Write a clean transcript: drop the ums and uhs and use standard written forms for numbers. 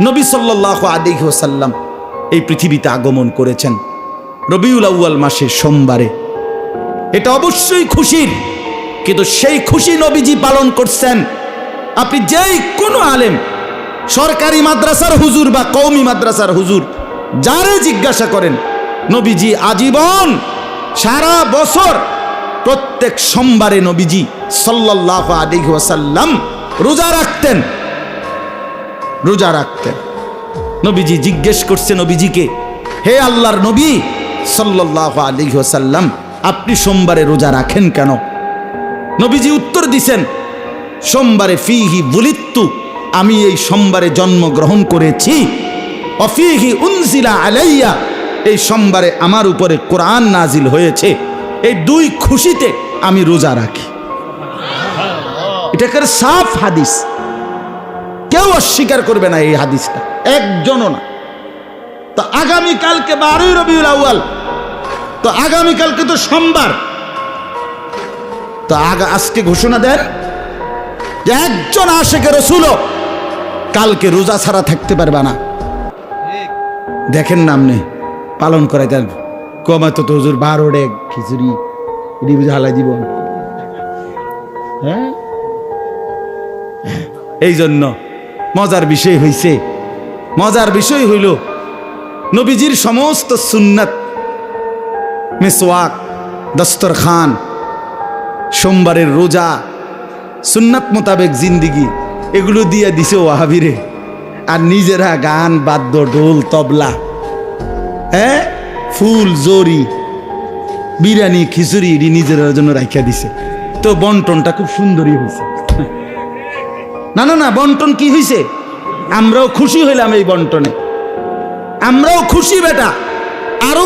নবী সাল্লাল্লাহু আলাইহি ওয়াসাল্লাম এই পৃথিবীতে আগমন করেছেন রবিউল আউয়াল মাসের সোমবারে। এটা অবশ্যই খুশির, কিন্তু সেই খুশি নবীজি পালন করছেন। আপনি যেই কোনো আলেম, সরকারি মাদ্রাসার হুজুর বা কওমি মাদ্রাসার হুজুর, যারে জিজ্ঞাসা করেন, নবীজি আজীবন সারা বছর প্রত্যেক সোমবারে নবীজি সাল্লাল্লাহু আলাইহি ওয়াসাল্লাম রোজা রাখতেন। রোজা রাখতেন। নবীজি জিজ্ঞেস করছে নবীজিকে, হে আল্লাহর নবী সাল্লাল্লাহু আলাইহি ওয়াসাল্লাম, আপনি সোমবারে রোজা রাখেন কেন? নবীজি উত্তর দিছেন, সোমবারে ফিহি বুলিত্তু, আমি এই সোমবারে জন্মগ্রহণ করেছি। অফিহি উনজিলা আলাইয়া, এই সোমবারে আমার উপরে কোরআন নাজিল হয়েছে। এই দুই খুশিতে আমি রোজা রাখি। এটাকে সাফ হাদিস, কেউ অস্বীকার করবে না এই হাদিসটা, একজনও না। তো আগামীকালকে 12 রবিউল আউয়াল, তো আগামীকালকে তো সোমবার, তো আজকে ঘোষণা দেন যে একজন আশিকে রাসূল কালকে রোজা ছাড়া থাকতে পারবে না। দেখেন না আপনি পালন করাই দেন, কমাতো তো হুজুর 12 ডেক খিচুড়ি এটি বুঝে হালাই দিব। হ্যাঁ, এই জন্য মজার বিষয় হইছে, মজার বিষয় হইল নবীজির সমস্ত সুন্নাত, মিসওয়াক, দস্তরখান, সোমবারের রোজা, সুন্নাত মোতাবেক জিন্দিগি, এগুলো দিয়ে দিছে ওয়াহাবিরে। আর নিজেরা গান, বাদ্য, ঢোল, তবলা, হ্যাঁ, ফুল, জরি, বিরিয়ানি, খিচুড়ি এটি নিজের জন্য রাখিয়া দিছে। তো বন্টনটা খুব সুন্দরই হয়েছে। না না না, বন্টন কি হয়েছে? আমরাও খুশি হইলাম এই বন্টনে, আমরাও খুশি বেটা। আরো